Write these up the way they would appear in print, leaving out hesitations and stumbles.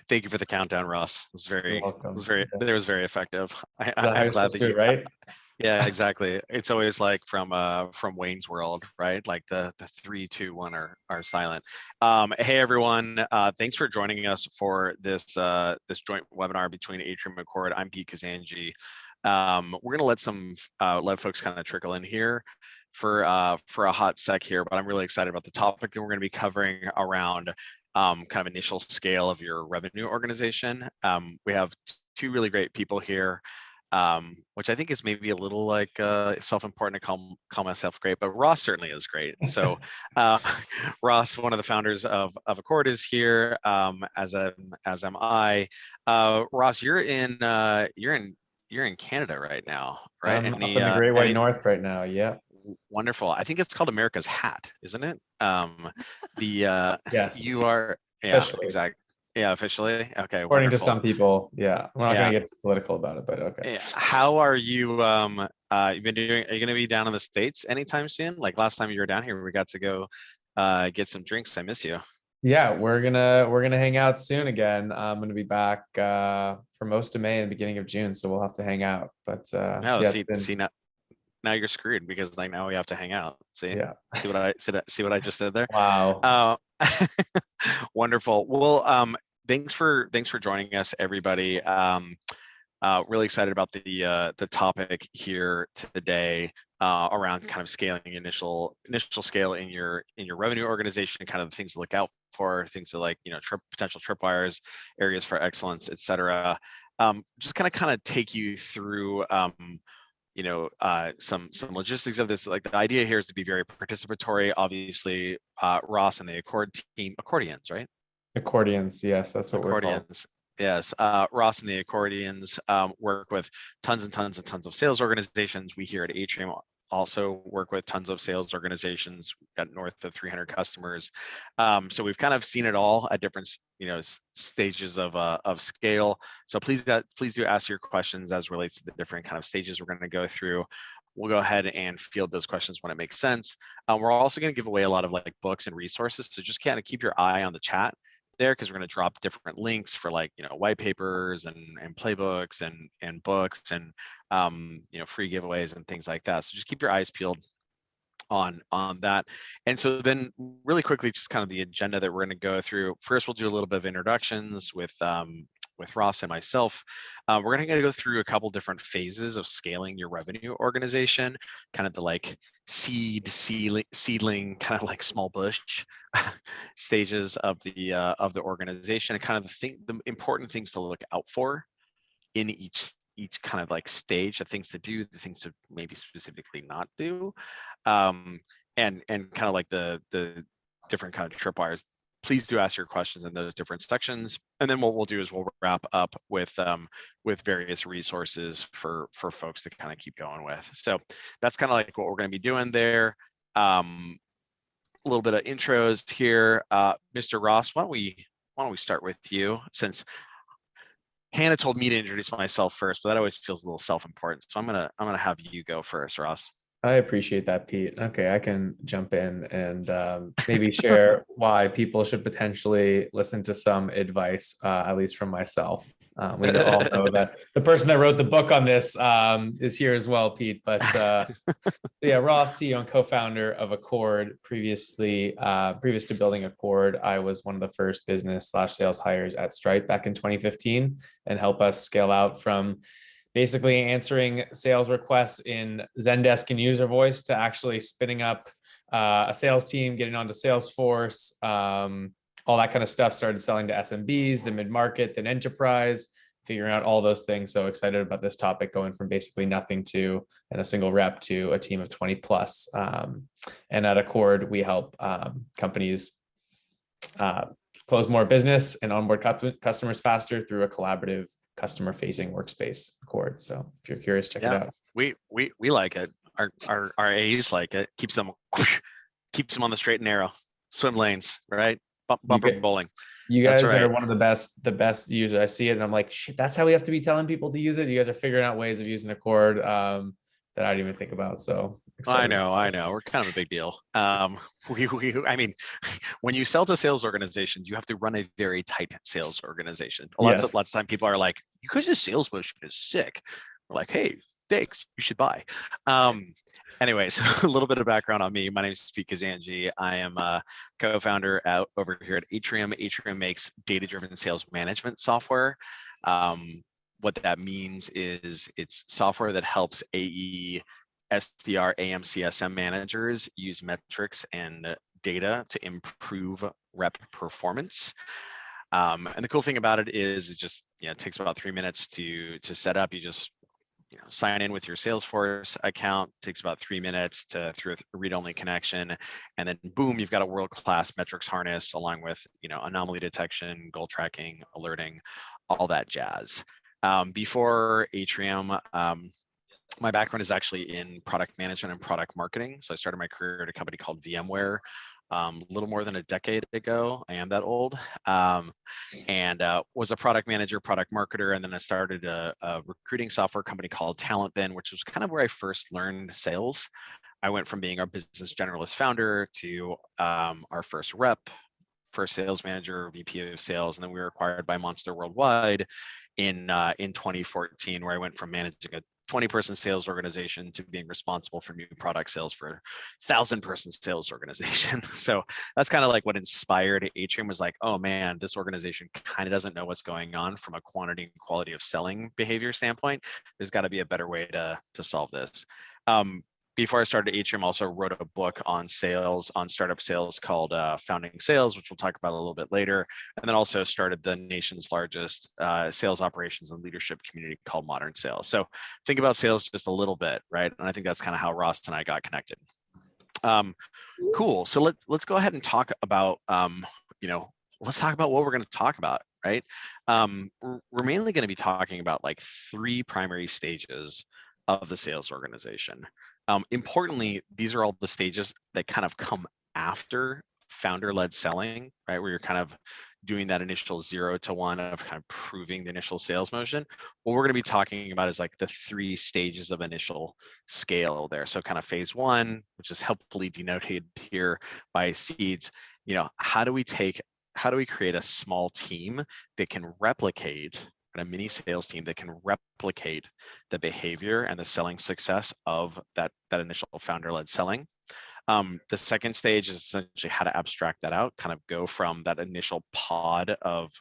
Thank you for the countdown, Ross. You're welcome. It was very effective. I'm glad that you, right? Yeah, exactly. It's always like from Wayne's World, right? Like the 3, 2, 1 are silent. Hey everyone, thanks for joining us for this joint webinar between Atrium and Accord. I'm Pete Kazanjy. We're gonna let folks kind of trickle in here for a hot sec here, but I'm really excited about the topic that we're gonna be covering around kind of initial scale of your revenue organization. We have two really great people here, which I think is maybe a little like self-important to call myself great, but Ross certainly is great. So Ross, one of the founders of Accord, is here, as am I. Ross, you're in Canada right now, right? I'm up in the Great White North right now. Yeah. Wonderful. I think it's called America's Hat, isn't it? Yes. You are, yeah, officially. Exactly. Yeah, officially. Okay. According wonderful. to some people, yeah. We're not going to get political about it, but okay. Yeah. How are you? You've been doing? Are you going to be down in the States anytime soon? Like last time you were down here, we got to go get some drinks. I miss you. Yeah, we're gonna hang out soon again. I'm gonna be back for most of May and the beginning of June, so we'll have to hang out. But no, see now you're screwed because like now we have to hang out. See, yeah. see what I just did there. Wow. Wonderful. Well, thanks for joining us, everybody. Really excited about the topic here today around kind of scaling initial scale in your revenue organization, kind of the things to look out for, things to like potential tripwires, areas for excellence, etc. Just kind of take you through some logistics of this. Like the idea here is to be very participatory. Obviously, Ross and the Accord team, accordions, right? Accordions, yes, that's what we're called. Yes, Ross and the Accordions work with tons and tons and tons of sales organizations. We here at Atrium also work with tons of sales organizations. We've got north of 300 customers. So we've kind of seen it all at different stages of scale. So please do ask your questions as relates to the different kind of stages we're going to go through. We'll go ahead and field those questions when it makes sense. We're also going to give away a lot of like books and resources. So just kind of keep your eye on the chat there, because we're going to drop different links for like white papers and playbooks and books and free giveaways and things like that. So just keep your eyes peeled on that. And so then really quickly, just kind of the agenda that we're going to go through. First, we'll do a little bit of introductions with Ross and myself. We're going to go through a couple different phases of scaling your revenue organization, kind of the like seedling, kind of like small bush stages of the organization, and kind of the important things to look out for in each kind of like stage, the things to do, the things to maybe specifically not do, and kind of like the different kind of tripwires. Please do ask your questions in those different sections, and then what we'll do is we'll wrap up with various resources for folks to kind of keep going with. So that's kind of like what we're going to be doing there. A little bit of intros here. Mr. Ross, why don't we start with you, since Hannah told me to introduce myself first, but that always feels a little self-important. So I'm gonna have you go first, Ross. I appreciate that, Pete. Okay, I can jump in and maybe share why people should potentially listen to some advice, at least from myself. We all know that the person that wrote the book on this is here as well, Pete. But yeah, Ross, CEO and co-founder of Accord. Previous to building Accord, I was one of the first business/sales hires at Stripe back in 2015 and help us scale out from basically answering sales requests in Zendesk and user voice to actually spinning up a sales team, getting onto Salesforce, all that kind of stuff. Started selling to SMBs, the mid-market, then enterprise, figuring out all those things. So excited about this topic, going from basically nothing to and a single rep to a team of 20 plus. And at Accord, we help companies close more business and onboard customers faster through a collaborative customer-facing workspace, Accord. So if you're curious, check it out. We like it. Our A's like it. Keeps them on the straight and narrow. Swim lanes, right? Bumper bowling. You guys are one of the best users. I see it and I'm like, shit, that's how we have to be telling people to use it. You guys are figuring out ways of using Accord that I didn't even think about. So I excited. know. We're kind of a big deal. I mean, when you sell to sales organizations, you have to run a very tight sales organization. Yes. Lots of time people are like, you guys' sales motion is sick. We're like, hey, thanks, you should buy. Anyway, so a little bit of background on me. My name is Pete Kazanjy. I am a co-founder out over here at Atrium. Atrium makes data-driven sales management software. What that means is it's software that helps AE, SDR, AM, CSM managers use metrics and data to improve rep performance. And the cool thing about it is it just it takes about 3 minutes to set up. You just sign in with your Salesforce account. It takes about 3 minutes through a read-only connection, and then boom, you've got a world-class metrics harness along with anomaly detection, goal tracking, alerting, all that jazz. Before Atrium, my background is actually in product management and product marketing. So I started my career at a company called VMware a little more than a decade ago. I am that old. And was a product manager, product marketer, and then I started a recruiting software company called Talentbin, which was kind of where I first learned sales. I went from being our business generalist founder to our first rep, first sales manager, VP of sales, and then we were acquired by Monster Worldwide in 2014, where I went from managing a 20-person sales organization to being responsible for new product sales for 1,000-person sales organization. So that's kind of like what inspired Atrium. Was like, oh man, this organization kind of doesn't know what's going on from a quantity and quality of selling behavior standpoint. There's got to be a better way to solve this. Before I started Atrium, also wrote a book on sales, on startup sales called Founding Sales, which we'll talk about a little bit later. And then also started the nation's largest sales operations and leadership community called Modern Sales. So think about sales just a little bit, right? And I think that's kind of how Ross and I got connected. Cool. So let's go ahead and talk about, let's talk about what we're going to talk about, right? We're mainly going to be talking about like 3 primary stages of the sales organization. Importantly, these are all the stages that kind of come after founder-led selling, right? Where you're kind of doing that initial 0 to 1 of kind of proving the initial sales motion. What we're going to be talking about is like the 3 stages of initial scale there. So kind of phase 1, which is helpfully denoted here by seeds. How do we create a small team that can replicate, a mini sales team that can replicate the behavior and the selling success of that initial founder-led selling. The second stage is essentially how to abstract that out, kind of go from that initial pod of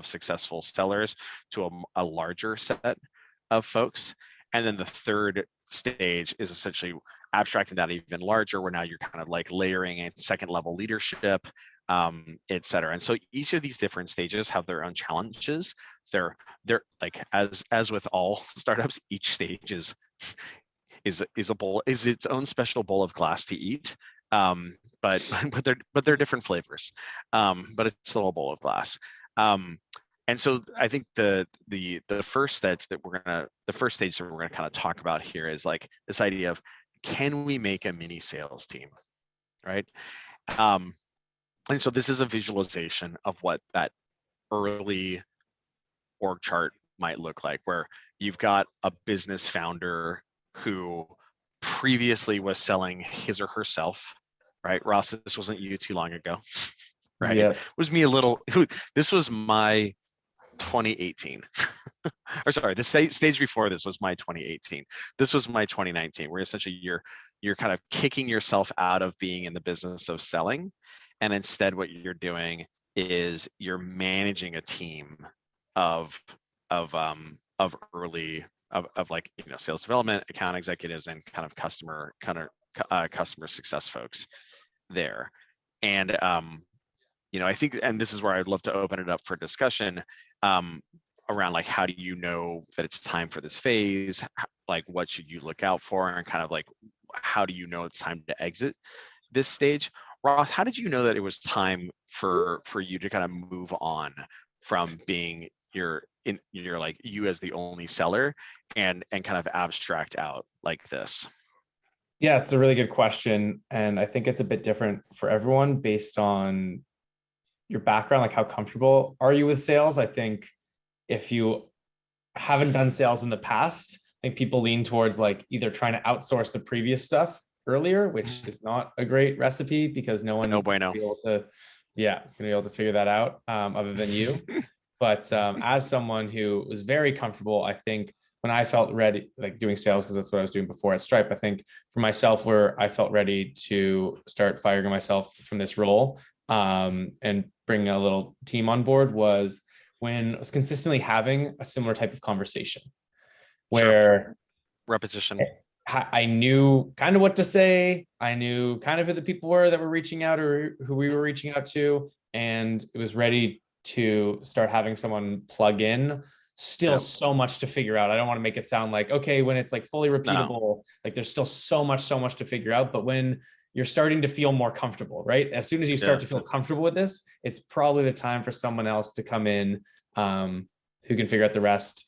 successful sellers to a larger set of folks. And then the third stage is essentially abstracting that even larger, where now you're kind of like layering in second level leadership, et cetera. And so each of these different stages have their own challenges. They're like, as with all startups, each stage is its own special bowl of glass to eat. But they're different flavors. But it's still a bowl of glass. And so I think the first stage that we're gonna kind of talk about here is like this idea of, can we make a mini sales team, right? And so this is a visualization of what that early org chart might look like, where you've got a business founder who previously was selling his or herself, right? Ross, this wasn't you too long ago, right? Yeah. It was me a little. This was my 2018. Or sorry, the stage before this was my 2018. This was my 2019, where essentially you're kind of kicking yourself out of being in the business of selling, and instead what you're doing is you're managing a team of like sales development, account executives, and kind of customer success folks there. And I think, and this is where I'd love to open it up for discussion around like, how do you know that it's time for this phase? Like, what should you look out for, and kind of like, how do you know it's time to exit this stage? Ross, how did you know that it was time for you to kind of move on from being you as the only seller and kind of abstract out like this? Yeah, it's a really good question. And I think it's a bit different for everyone based on your background, like how comfortable are you with sales? I think if you haven't done sales in the past, I think people lean towards like either trying to outsource the previous stuff earlier, which is not a great recipe because no one No can bueno. be able to, gonna be able to figure that out other than you. But as someone who was very comfortable, I think when I felt ready, like doing sales, because that's what I was doing before at Stripe, I think for myself, where I felt ready to start firing myself from this role and bring a little team on board was when I was consistently having a similar type of conversation Sure. where Repetition. I knew kind of what to say. I knew kind of who the people were that were reaching out or who we were reaching out to. And it was ready to start having someone plug in. Still Yep. so much to figure out. I don't want to make it sound like, okay, when it's like fully repeatable, No. like there's still so much to figure out. But when you're starting to feel more comfortable, right? As soon as you start Yeah. to feel comfortable with this, it's probably the time for someone else to come in who can figure out the rest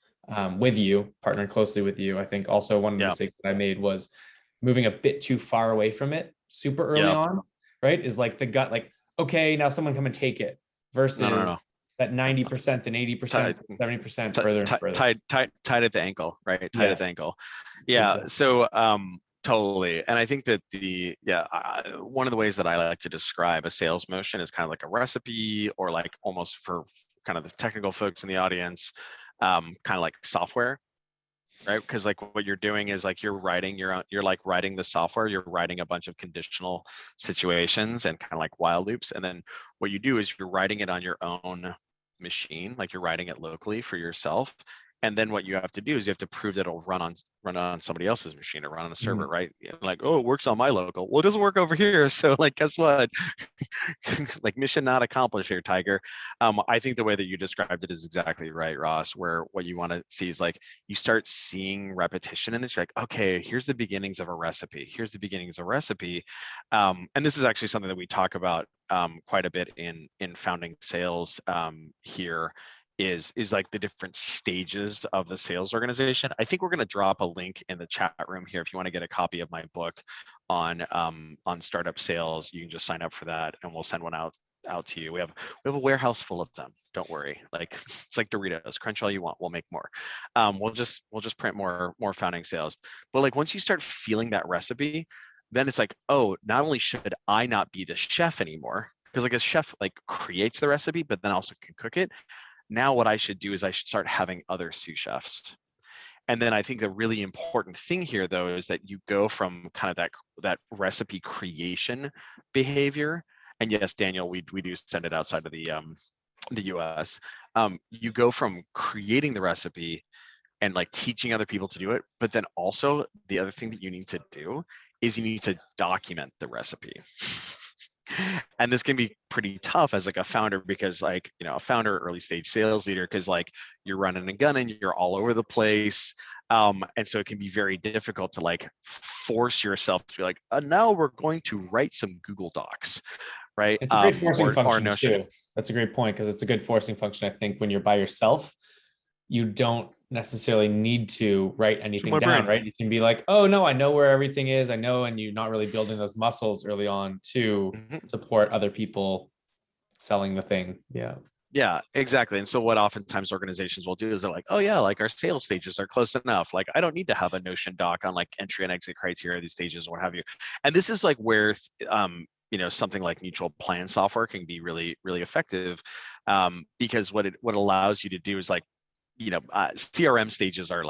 with you, partnering closely with you. I think also one of the Yeah. mistakes that I made was moving a bit too far away from it super early Yeah. on, right? Is like the gut, like, okay, now someone come and take it versus No. that 90% and 80%, Tied, 70% further and further. tied at the ankle, right? Tied at the Yes, ankle. Yeah. exactly. So, totally. And I think that one of the ways that I like to describe a sales motion is kind of like a recipe, or like almost for kind of the technical folks in the audience, kind of like software, right? Because like what you're doing is like you're like writing the software, you're writing a bunch of conditional situations and kind of like while loops. And then what you do is you're writing it on your own machine, like you're writing it locally for yourself. And then what you have to do is you have to prove that it'll run on somebody else's machine or run on a server, right? Like, oh, it works on my local. Well, it doesn't work over here. So like, guess what? Like mission not accomplished here, Tiger. I think the way that you described it is exactly right, Ross, where what you want to see is like, you start seeing repetition in this. You're like, okay, here's the beginnings of a recipe. Here's the beginnings of a recipe. And this is actually something that we talk about quite a bit in founding sales here is like the different stages of the sales organization. I think we're going to drop a link in the chat room here if you want to get a copy of my book on startup sales. You can just sign up for that and we'll send one out to you. We have a warehouse full of them. Don't worry. Like it's like Doritos. Crunch all you want. We'll make more. We'll just print more founding sales. But like once you start feeling that recipe, then it's like, oh, not only should I not be the chef anymore, because like a chef like creates the recipe, but then also can cook it. Now what I should do is I should start having other sous chefs. And then I think the really important thing here, though, is that you go from kind of that recipe creation behavior. And yes, Daniel, we do send it outside of the US. You go from creating the recipe and like teaching other people to do it, but then also the other thing that you need to do is you need to document the recipe. And this can be pretty tough as like a founder, because like, you know, a founder, early stage sales leader, because like you're running and gunning, you're all over the place. And so it can be very difficult to like force yourself to be like, now we're going to write some Google Docs, right? It's a great forcing Or function Notion. too. That's a great point because it's a good forcing function. I think when you're by yourself, you don't necessarily need to write anything down, right? You can be like, oh no, I know where everything is. I know, and you're not really building those muscles early on to support other people selling the thing. Yeah. Yeah, exactly. And so what oftentimes organizations will do is they're like, oh yeah, like our sales stages are close enough. Like I don't need to have a Notion doc on like entry and exit criteria, these stages, what have you. And this is like where you know, something like mutual plan software can be really, really effective, because what it allows you to do is like, you know, CRM stages are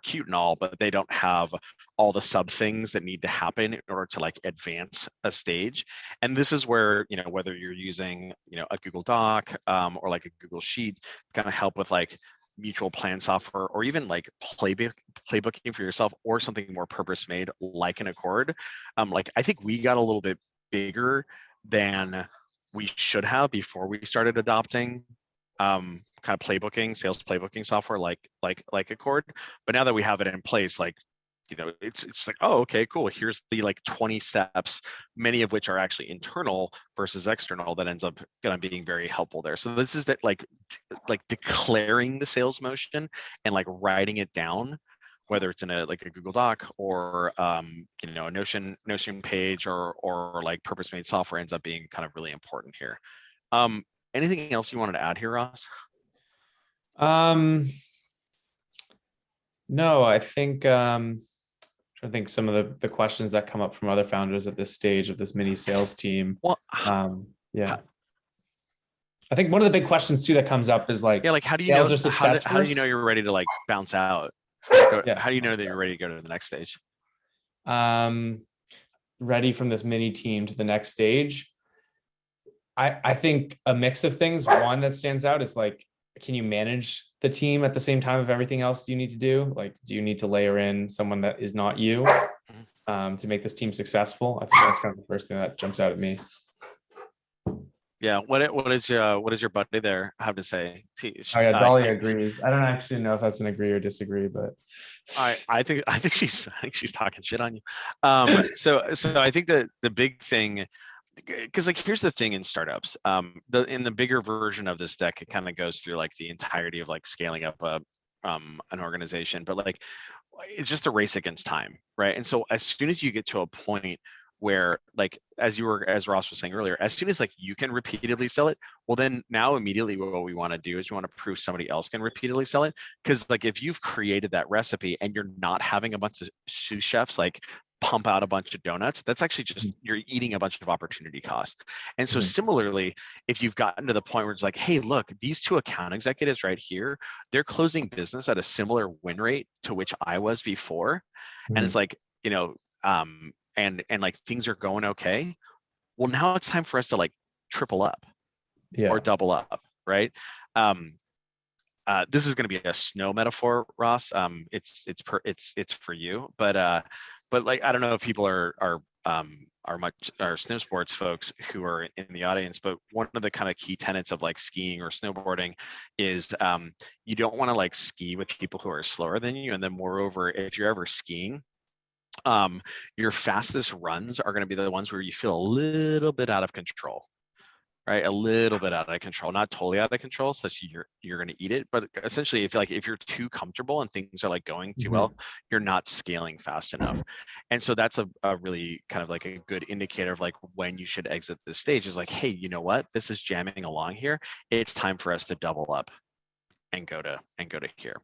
cute and all, but they don't have all the sub things that need to happen in order to like advance a stage. And this is where, you know, whether you're using, you know, a Google Doc or like a Google Sheet, kind of help with like mutual plan software, or even like playbooking for yourself, or something more purpose made like an Accord. Like I think we got a little bit bigger than we should have before we started adopting kind of playbooking, sales playbooking software like Accord. But now that we have it in place, like, you know, it's like, oh, okay, cool. Here's the like 20 steps, many of which are actually internal versus external, that ends up kind of being very helpful there. So this is that like declaring the sales motion and like writing it down, whether it's in a like a Google Doc or you know, a Notion page or like purpose made software, ends up being kind of really important here. Anything else you wanted to add here, Ross? No, I think trying I think some of the questions that come up from other founders at this stage of this mini sales team. Well, Yeah. I think one of the big questions too that comes up is like, yeah, like how do you sales know or success how do you know first? you're ready to like bounce out? Yeah. How do you know that you're ready to go to the next stage? Ready from this mini team to the next stage. I think a mix of things. One that stands out is like, can you manage the team at the same time of everything else you need to do? Like, do you need to layer in someone that is not you to make this team successful? I think that's kind of the first thing that jumps out at me. Yeah. What is your buddy there have to say? Oh yeah, Dolly agrees. I don't actually know if that's an agree or disagree, but I think she's talking shit on you. So I think that the big thing, because like here's the thing in startups, in the bigger version of this deck, it kind of goes through like the entirety of like scaling up an organization, but like it's just a race against time, right? And so as soon as you get to a point where like as Ross was saying earlier, as soon as like you can repeatedly sell it, well then now immediately what we want to do is we want to prove somebody else can repeatedly sell it. Because like if you've created that recipe and you're not having a bunch of sous chefs like pump out a bunch of donuts, that's actually just you're eating a bunch of opportunity cost. And so similarly, if you've gotten to the point where it's like, hey, look, these two account executives right here, they're closing business at a similar win rate to which I was before, and it's like, you know, and like things are going okay, well now it's time for us to like triple up or double up, right? This is going to be a snow metaphor, Ross. It's for you, but like I don't know if people are snow sports folks who are in the audience, but one of the kind of key tenets of like skiing or snowboarding is you don't want to like ski with people who are slower than you, and then moreover, if you're ever skiing, your fastest runs are going to be the ones where you feel a little bit out of control, right? A little bit out of control, not totally out of control, such you're going to eat it, but essentially, if you're too comfortable and things are like going too well, you're not scaling fast enough. And so that's a really kind of like a good indicator of like when you should exit this stage is like, hey, you know what? This is jamming along here. It's time for us to double up and go to here.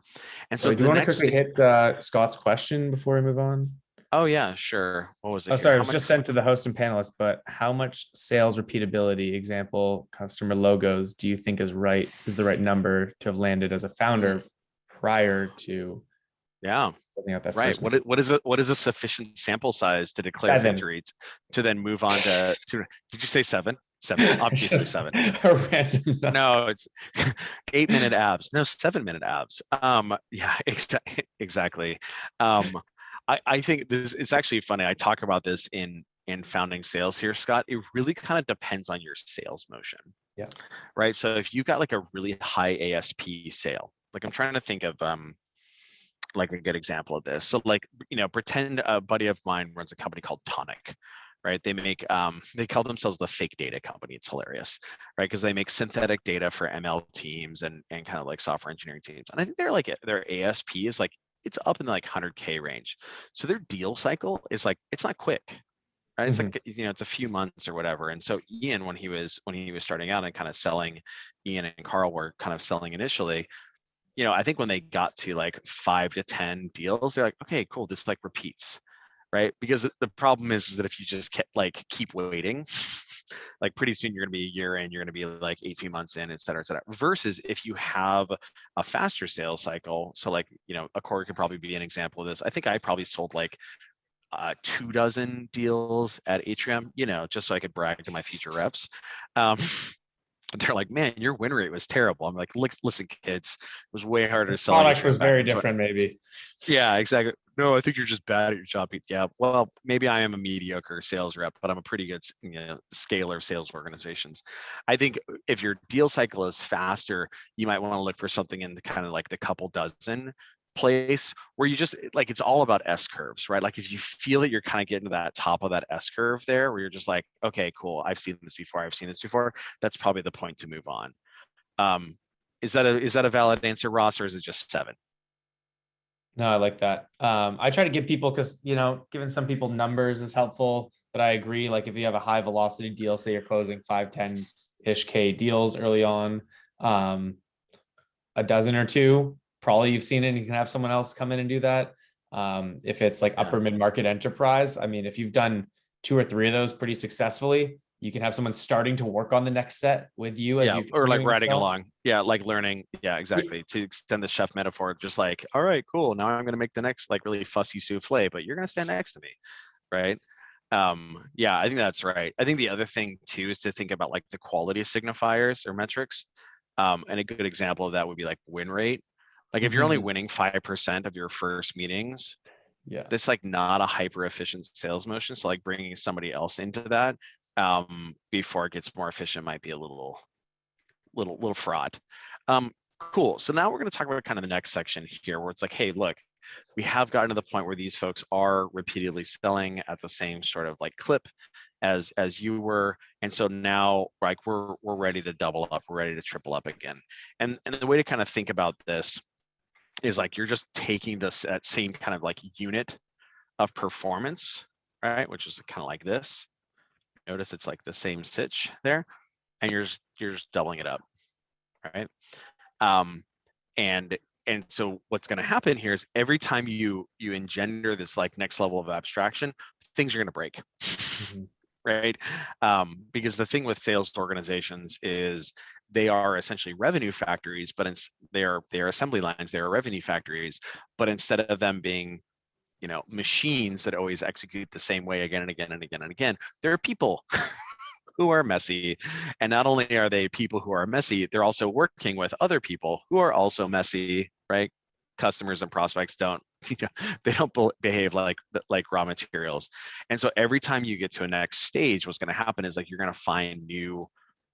And so do you want to quickly hit Scott's question before we move on? Oh yeah, sure. What was it? Oh, sorry, it was just sent to the host and panelists, but how much sales repeatability, example, customer logos, do you think is the right number to have landed as a founder prior to setting up that right? first What is a sufficient sample size to declare 7. victory to then move on to did you say 7? 7, obviously 7. A random number. No, it's 8-minute abs. No, 7-minute abs. Yeah, exactly. I think it's actually funny. I talk about this in founding sales here, Scott. It really kind of depends on your sales motion. Yeah. Right. So if you got like a really high ASP sale, like I'm trying to think of like a good example of this. So like, you know, pretend a buddy of mine runs a company called Tonic. Right. They make they call themselves the fake data company. It's hilarious, right? Because they make synthetic data for ML teams and kind of like software engineering teams. And I think their ASP is like it's up in the like 100K range. So their deal cycle is like it's not quick, right? It's like, you know, it's a few months or whatever. And so Ian, when he was starting out and kind of selling, Ian and Carl were kind of selling initially, you know, I think when they got to like 5 to 10 deals, they're like, okay, cool, this like repeats, right? Because the problem is that if you just keep waiting, like pretty soon you're going to be a year in, you're going to be like 18 months in, et cetera, et cetera. Versus if you have a faster sales cycle, so like, you know, Accord could probably be an example of this. I think I probably sold like 24 deals at Atrium, you know, just so I could brag to my future reps. They're like, man, your win rate was terrible. I'm like, listen, kids, it was way harder to sell. Product was very different, maybe. Yeah, exactly. No, I think you're just bad at your job. Yeah, well, maybe I am a mediocre sales rep, but I'm a pretty good, you know, scaler of sales organizations. I think if your deal cycle is faster, you might want to look for something in the kind of like the couple dozen place where you just like it's all about S curves, right? Like if you feel that you're kind of getting to that top of that S curve there, where you're just like, okay, cool, I've seen this before. That's probably the point to move on. Is that a valid answer, Ross, or is it just 7? No, I like that. I try to give people, because, you know, giving some people numbers is helpful, but I agree. Like if you have a high velocity deal, say you're closing 5-10-ish K deals early on, a dozen or two, probably you've seen it and you can have someone else come in and do that. If it's like upper mid-market enterprise, I mean, if you've done 2 or 3 of those pretty successfully, you can have someone starting to work on the next set with you as you or like continue to riding sell. along. Yeah, like learning. Yeah, exactly. To extend the chef metaphor, just like, all right, cool. Now I'm going to make the next like really fussy souffle, but you're going to stand next to me, right? Yeah, I think that's right. I think the other thing too is to think about like the quality signifiers or metrics. And a good example of that would be like win rate. Like if you're only winning 5% of your first meetings, Yeah. that's like not a hyper efficient sales motion. So like bringing somebody else into that before it gets more efficient might be a little fraught. Cool. So now we're going to talk about kind of the next section here where it's like, hey, look, we have gotten to the point where these folks are repeatedly selling at the same sort of like clip as you were. And so now like we're ready to double up, we're ready to triple up again. And the way to kind of think about this is like you're just taking this that same kind of like unit of performance, right? Which is kind of like this. Notice it's like the same sitch there, and you're just doubling it up, right? And so what's going to happen here is every time you engender this like next level of abstraction, things are going to break. Right? Because the thing with sales organizations is they are essentially revenue factories, but they're assembly lines, they are revenue factories, but instead of them being, you know, machines that always execute the same way again and again and again and again, there are people who are messy. And not only are they people who are messy, they're also working with other people who are also messy, right? Customers and prospects don't, you know, they don't behave like raw materials. And so every time you get to a next stage, what's going to happen is like you're going to find new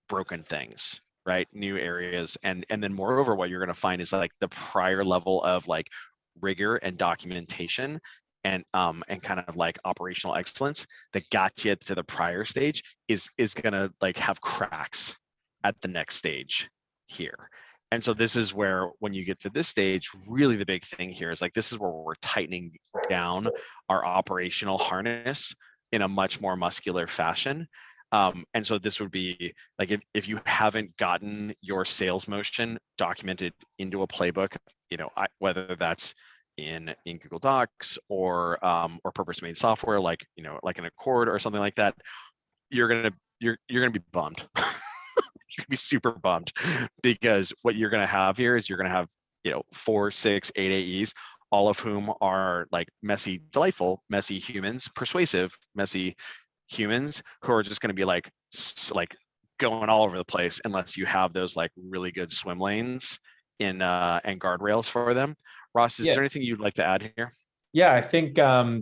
broken things, right? New areas. And then moreover, what you're going to find is like the prior level of like rigor and documentation and kind of like operational excellence that got you to the prior stage is gonna like have cracks at the next stage here. And so this is where, when you get to this stage, really the big thing here is like this is where we're tightening down our operational harness in a much more muscular fashion. And so this would be like if you haven't gotten your sales motion documented into a playbook, you know, whether that's in Google Docs or purpose-made software like, you know, like an Accord or something like that, you're gonna be bummed. You're gonna be super bummed, because what you're gonna have here is you're gonna have, you know, 4, 6, 8 AEs, all of whom are like messy, delightful, messy humans, persuasive, messy humans who are just gonna be like going all over the place unless you have those like really good swim lanes in and guardrails for them. Ross, is there anything you'd like to add here? Yeah, I think to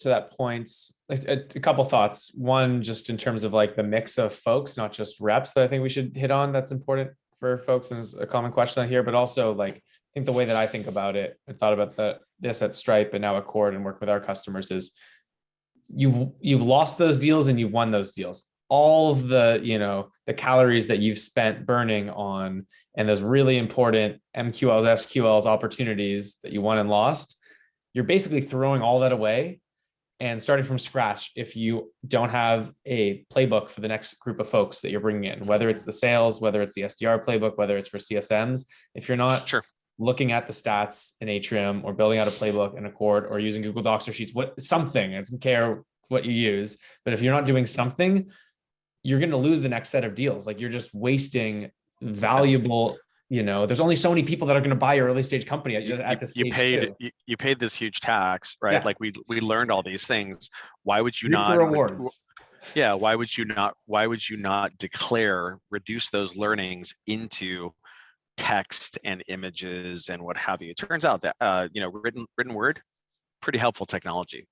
that point, a couple thoughts. One, just in terms of like the mix of folks, not just reps, that I think we should hit on. That's important for folks, and is a common question on here. But also, like, I think the way that I think about it and thought about this at Stripe and now at Cord and work with our customers is you've lost those deals and you've won those deals. All of the, you know, the calories that you've spent burning on and those really important MQLs, SQLs opportunities that you won and lost, you're basically throwing all that away and starting from scratch if you don't have a playbook for the next group of folks that you're bringing in, whether it's the sales, whether it's the SDR playbook, whether it's for CSMs. If you're not looking at the stats in Atrium or building out a playbook in Accord or using Google Docs or Sheets, something, I don't care what you use, but if you're not doing something, you're going to lose the next set of deals. Like you're just wasting valuable, you know, there's only so many people that are going to buy your early stage company at this stage. You paid this huge tax, right? Yeah. Like we learned all these things. Why would you Reap not? the rewards. Yeah. Why would you not reduce those learnings into text and images and what have you? It turns out that you know, written word, pretty helpful technology.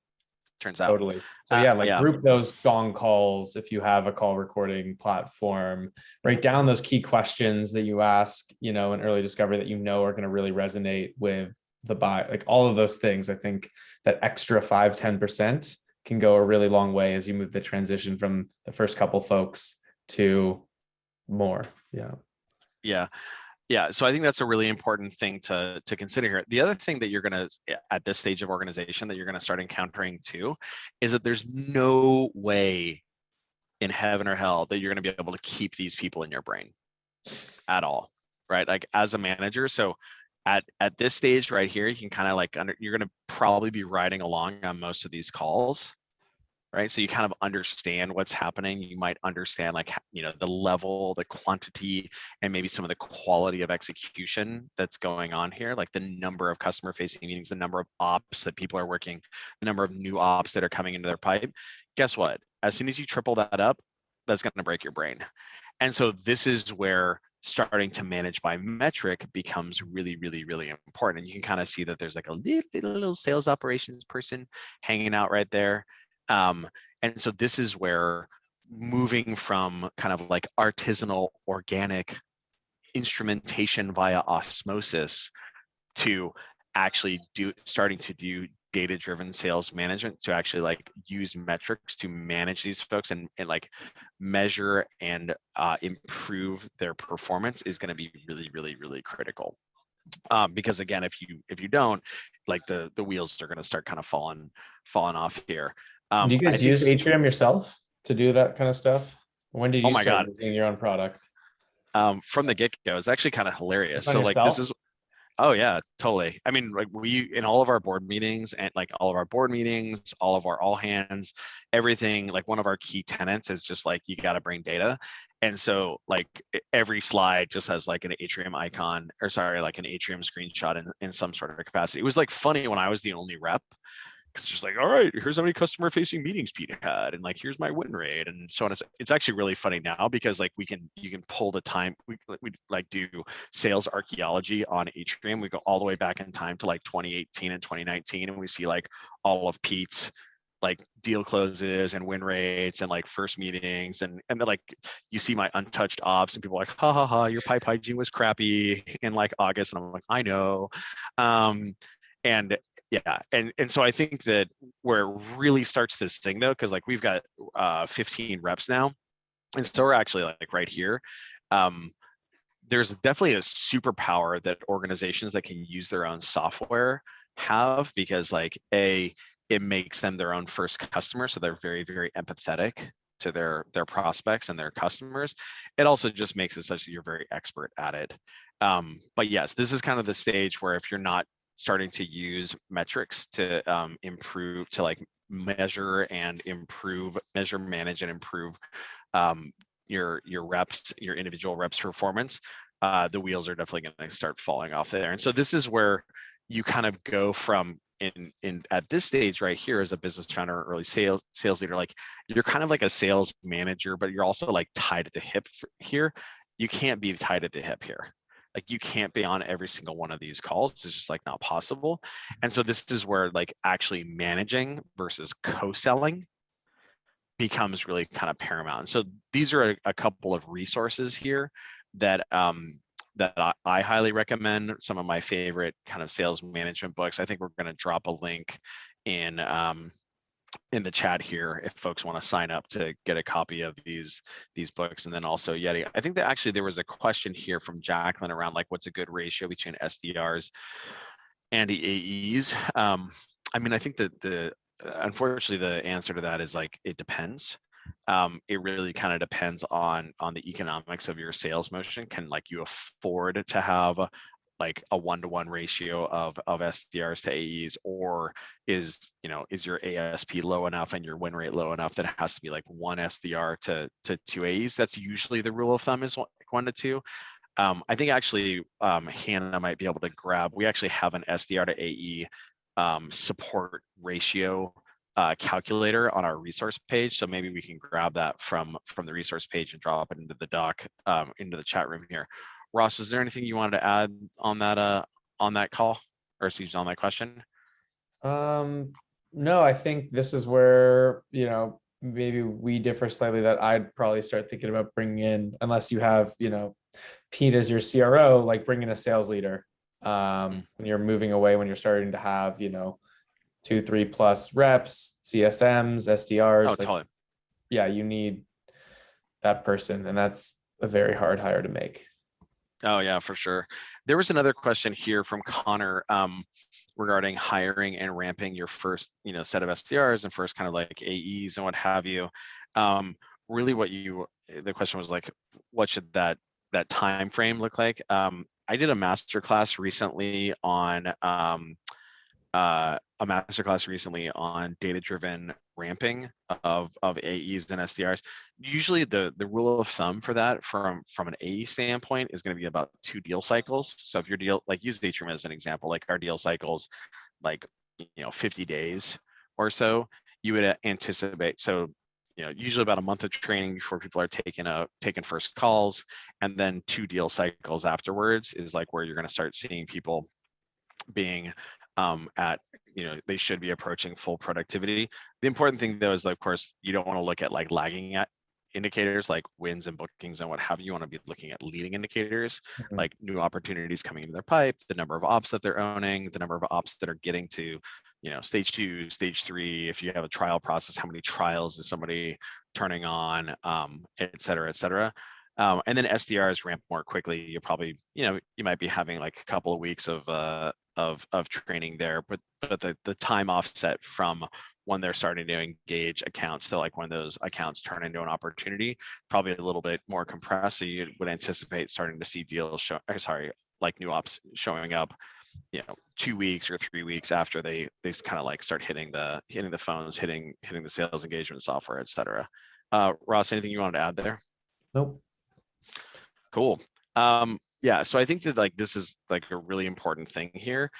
Turns out. Totally. So yeah, group those gong calls if you have a call recording platform. Write down those key questions that you ask, you know, in early discovery that you know are going to really resonate with the buy. Like all of those things, I think that extra 5-10% can go a really long way as you move the transition from the first couple folks to more. Yeah, so I think that's a really important thing to consider here. The other thing that you're going to, at this stage of organization, that you're going to start encountering too, is that there's no way in heaven or hell that you're going to be able to keep these people in your brain at all, right? Like as a manager. So at this stage right here, you can kind of like you're going to probably be riding along on most of these calls, right? So you kind of understand what's happening. You might understand like, the level, the quantity, and maybe some of the quality of execution that's going on here, like the number of customer facing meetings, the number of ops that people are working, the number of new ops that are coming into their pipe. Guess what? As soon as you triple that up, that's going to break your brain. And so this is where starting to manage by metric becomes really, really, really important. And you can kind of see that there's like a little sales operations person hanging out right there. And so this is where moving from kind of like artisanal, organic instrumentation via osmosis to actually starting to do data-driven sales management, to actually like use metrics to manage these folks and like measure and improve their performance is going to be really, really, really critical. Because again, if you don't, like the wheels are going to start kind of falling off here. Do you guys use Atrium yourself to do that kind of stuff? When did you start using your own product? From the get-go. It's actually kind of hilarious. So like this is Oh yeah, totally. I mean, like we, in all of our board meetings and like all of our board meetings, all of our all hands, everything, like one of our key tenets is just like, you got to bring data. And so like every slide just has like an Atrium icon, or sorry, like an Atrium screenshot in some sort of capacity. It was like funny when I was the only rep, because it's just like, all right, here's how many customer facing meetings Pete had, and like here's my win rate, and so on. It's actually really funny now because like you can pull the time. We like do sales archaeology on Atrium. We go all the way back in time to like 2018 and 2019, and we see like all of Pete's like deal closes and win rates and like first meetings, and then like you see my untouched ops, and people are like, ha ha ha, your pipe hygiene was crappy in like August, and I'm like, I know. And yeah, and so I think that where it really starts this thing though, because like we've got 15 reps now, and so we're actually like right here. There's definitely a superpower that organizations that can use their own software have, because like it makes them their own first customer, so they're very, very empathetic to their prospects and their customers. It also just makes it such that you're very expert at it. But yes, this is kind of the stage where if you're not starting to use metrics to improve, to like measure, manage, and improve your reps, your individual reps performance, the wheels are definitely going to start falling off there. And so this is where you kind of go from in at this stage right here as a business founder, early sales leader, like you're kind of like a sales manager, but you're also like tied at the hip here. You can't be tied at the hip here. Like you can't be on every single one of these calls. It's just like not possible. And so this is where like actually managing versus co-selling becomes really kind of paramount. And so these are a couple of resources here that that I highly recommend. Some of my favorite kind of sales management books. I think we're going to drop a link in the chat here if folks want to sign up to get a copy of these books. And then also Yeti. I think that actually there was a question here from Jacqueline around like what's a good ratio between SDRs and the AEs. I mean, I think that unfortunately the answer to that is like it depends. It really kind of depends on the economics of your sales motion. Can like you afford to have like a 1-to-1 ratio of SDRs to AEs, or is your ASP low enough and your win rate low enough that it has to be like 1 SDR to 2 AEs? That's usually the rule of thumb, is 1 to 2. I think actually Hannah might be able to grab. We actually have an SDR to AE support ratio calculator on our resource page, so maybe we can grab that from the resource page and drop it into the doc, into the chat room here. Ross, is there anything you wanted to add on that call, or excuse me, on that question? No, I think this is where maybe we differ slightly, that I'd probably start thinking about bringing in, unless you have Pete as your CRO, like bringing a sales leader when you're moving away, when you're starting to have 2-3+ reps, CSMs, SDRs. Oh, like, totally. Yeah, you need that person, and that's a very hard hire to make. Oh yeah, for sure. There was another question here from Connor regarding hiring and ramping your first, set of SDRs and first kind of like AEs and what have you. Really, the question was like, what should that that time frame look like? I did a masterclass recently on data-driven ramping of AEs and SDRs. Usually the rule of thumb for that from an AE standpoint is going to be about 2 deal cycles. So if your deal, like use Atrium as an example, like our deal cycles, like 50 days or so, you would anticipate. So usually about a month of training before people are taking first calls, and then 2 deal cycles afterwards is like where you're going to start seeing people being at they should be approaching full productivity. The important thing though is, of course, you don't want to look at like lagging at indicators like wins and bookings and what have you. You want to be looking at leading indicators, like new opportunities coming into their pipe, the number of ops that they're owning, the number of ops that are getting to stage 2, stage 3. If you have a trial process, how many trials is somebody turning on, et cetera, et cetera. And then SDRs ramp more quickly. You probably, you might be having like a couple of weeks of training there, but the time offset from when they're starting to engage accounts to like when those accounts turn into an opportunity, probably a little bit more compressed. So you would anticipate starting to see deals like new ops showing up, 2 weeks or 3 weeks after they kind of like start hitting the phones, hitting the sales engagement software, et cetera. Ross, anything you wanted to add there? Nope. Cool. Yeah, so I think that like this is like a really important thing here,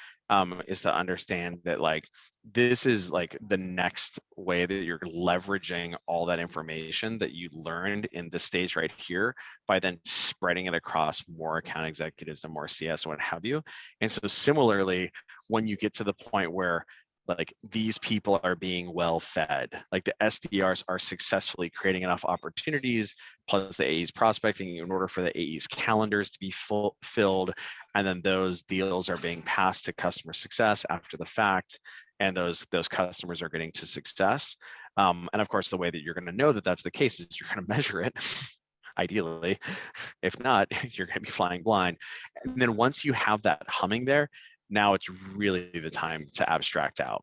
is to understand that like this is like the next way that you're leveraging all that information that you learned in this stage right here by then spreading it across more account executives and more CS and what have you. And so similarly, when you get to the point where like these people are being well fed, like the SDRs are successfully creating enough opportunities, plus the AEs prospecting in order for the AEs calendars to be filled, and then those deals are being passed to customer success after the fact, and those customers are getting to success. And of course, the way that you're going to know that that's the case is you're going to measure it. Ideally, if not, you're going to be flying blind. And then once you have that humming there, now it's really the time to abstract out,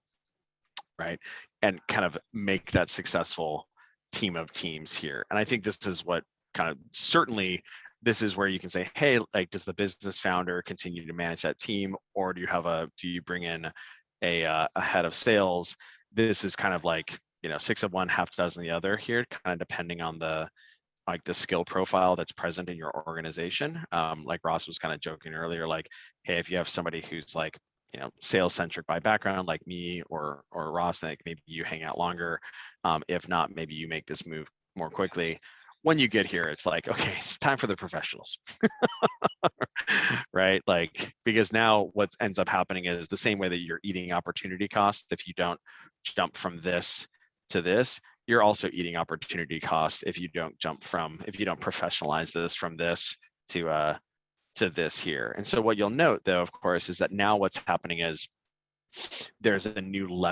right? And kind of make that successful team of teams here. And I think this is what kind of certainly this is where you can say, hey, like, does the business founder continue to manage that team, or do you bring in a head of sales? This is kind of like 6 of one, half dozen the other here, kind of depending on the skill profile that's present in your organization. Like Ross was kind of joking earlier, like, hey, if you have somebody who's like, sales centric by background, like me or Ross, like maybe you hang out longer. If not, maybe you make this move more quickly. When you get here, it's like, okay, it's time for the professionals, right? Like, because now what ends up happening is the same way that you're eating opportunity costs. If you don't jump from this to this, you're also eating opportunity costs if you don't professionalize this from this to this here. And so what you'll note though, of course, is that now what's happening is there's a new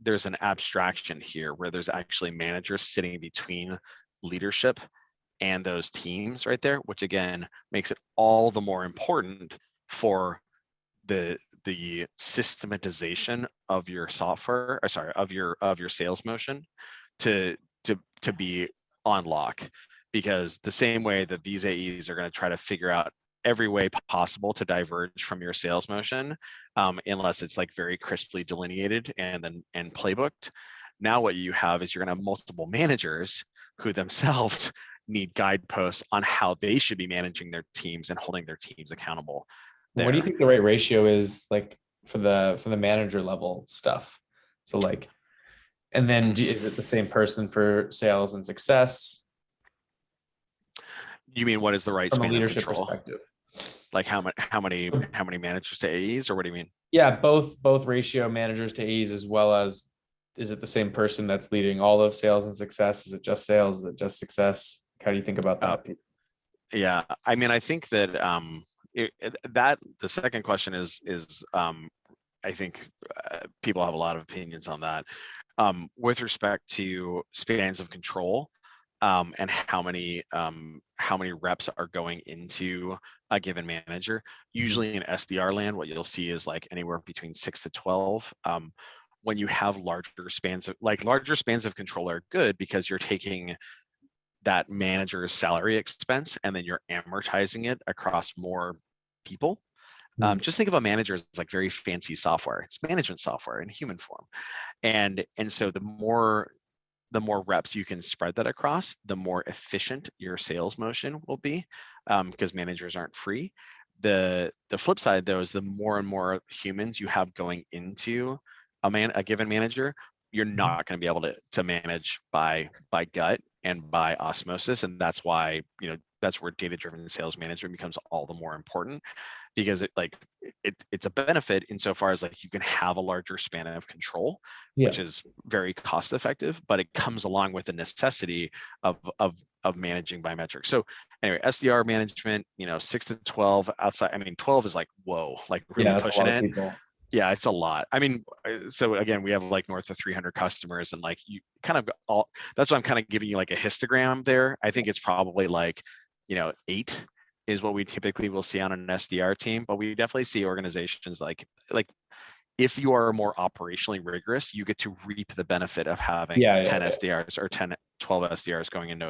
there's an abstraction here where there's actually managers sitting between leadership and those teams right there, which again makes it all the more important for the systematization of your software, of your sales motion to be on lock. Because the same way that these AEs are going to try to figure out every way possible to diverge from your sales motion, unless it's like very crisply delineated and playbooked. Now what you have is you're going to have multiple managers who themselves need guideposts on how they should be managing their teams and holding their teams accountable. What do you think the right ratio is, like for the manager level stuff? So like, and then is it the same person for sales and success? You mean what is the right from a span of leadership control? perspective? Like how many managers to AEs, or what do you mean? Yeah, both ratio managers to AEs, as well as, is it the same person that's leading all of sales and success? Is it just sales? Is it just success? How do you think about that? Yeah, I mean, I think that that the second question is I think people have a lot of opinions on that with respect to spans of control, and how many reps are going into a given manager. Usually in SDR land, what you'll see is like anywhere between 6 to 12. When you have larger spans of control are good because you're taking that manager's salary expense, and then you're amortizing it across more people. Just think of a manager as like very fancy software. It's management software in human form. And so the more reps you can spread that across, the more efficient your sales motion will be, because managers aren't free. The flip side though is the more and more humans you have going into a given manager, you're not going to be able to manage by gut and by osmosis. And that's why, that's where data-driven sales management becomes all the more important, because it's a benefit insofar as like you can have a larger span of control, which is very cost effective, but it comes along with the necessity of managing by metrics. So anyway, SDR management, 6 to 12 outside. I mean, 12 is like, whoa, like really pushing it. Yeah, it's a lot. I mean, so again, we have like north of 300 customers, and like you kind of that's why I'm kind of giving you like a histogram there. I think it's probably like, 8 is what we typically will see on an SDR team, but we definitely see organizations like if you are more operationally rigorous, you get to reap the benefit of having 10 SDRs or 12 SDRs going into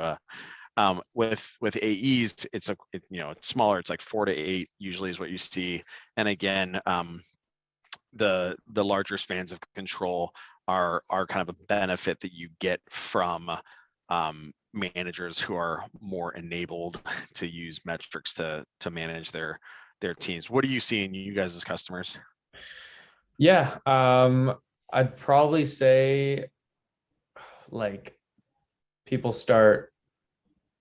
a, with AEs, it's smaller. It's like 4 to 8 usually is what you see. And again, the larger spans of control are kind of a benefit that you get from managers who are more enabled to use metrics to manage their teams. What are you seeing, you guys as customers? Yeah, I'd probably say like people start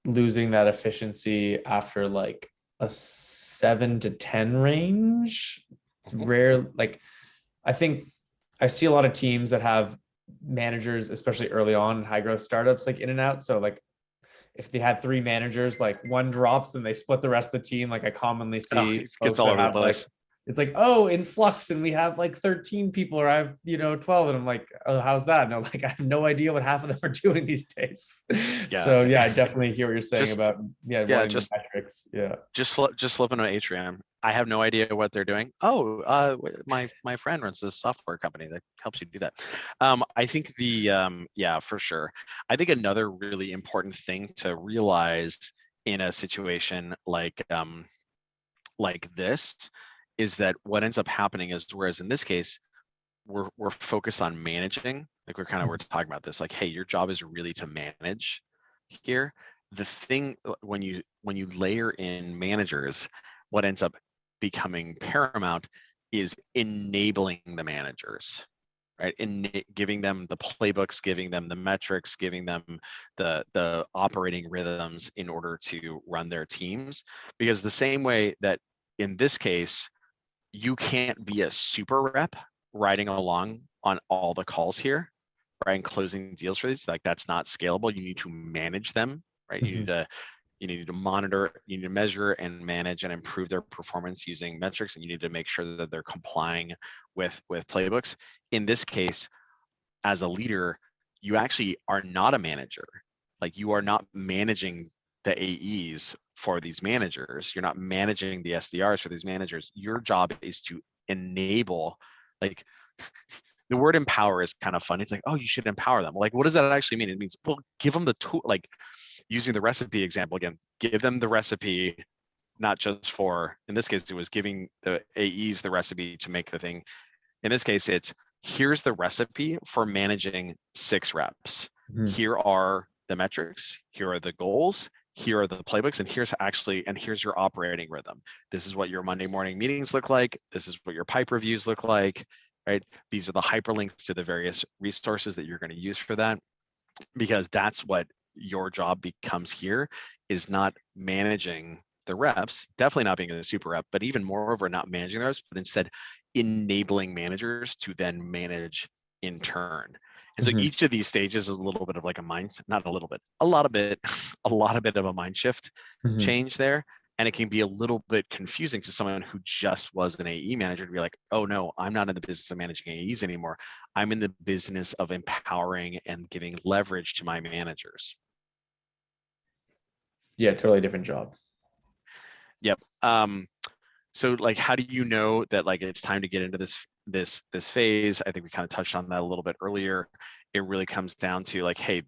losing that efficiency after like a 7 to 10 range. Rare, like I think I see a lot of teams that have managers, especially early on in high growth startups, like in and out. So like if they had 3 managers, like one drops, then they split the rest of the team. Like I commonly see it gets all over the place. It's like, oh, in flux, and we have like 13 people, or I have 12, and I'm like, oh, how's that? And they're like, I have no idea what half of them are doing these days. Yeah. So yeah, I definitely hear what you're saying about just metrics. Just flip into Atrium. I have no idea what they're doing. Oh, my friend runs this software company that helps you do that. I think for sure. I think another really important thing to realize in a situation like this is that what ends up happening is, whereas in this case we're focused on managing, like we're talking about this, like, hey, your job is really to manage here. The thing when you layer in managers, what ends up becoming paramount is enabling the managers, right? And giving them the playbooks, giving them the metrics, giving them the operating rhythms in order to run their teams. Because the same way that in this case, you can't be a super rep riding along on all the calls here, right, and closing deals for these. Like, that's not scalable. You need to manage them, right? You need to monitor, you need to measure and manage and improve their performance using metrics, and you need to make sure that they're complying with playbooks. In this case, as a leader, you actually are not a manager. Like, you are not managing the AEs for these managers. You're not managing the SDRs for these managers. Your job is to enable, like, the word empower is kind of funny. It's like, oh, you should empower them. Like, what does that actually mean? It means, well, give them the tool, like using the recipe example again, give them the recipe, not just for, in this case, it was giving the AEs the recipe to make the thing. In this case, it's, here's the recipe for managing 6 reps. Here are the metrics, here are the goals, here are the playbooks, and here's your operating rhythm. This is what your Monday morning meetings look like. This is what your pipe reviews look like, right? These are the hyperlinks to the various resources that you're going to use for that, because that's what your job becomes here, is not managing the reps, definitely not being a super rep, but even moreover, not managing the reps, but instead enabling managers to then manage in turn. And so each of these stages is a little bit of like a mind, not a little bit, a lot of bit of a mind shift change there. And it can be a little bit confusing to someone who just was an AE manager to be like, oh no, I'm not in the business of managing AEs anymore. I'm in the business of empowering and giving leverage to my managers. Yeah, totally different job. Yep. So like, how do you know that like it's time to get into this phase? I think we kind of touched on that a little bit earlier. It really comes down to like, hey,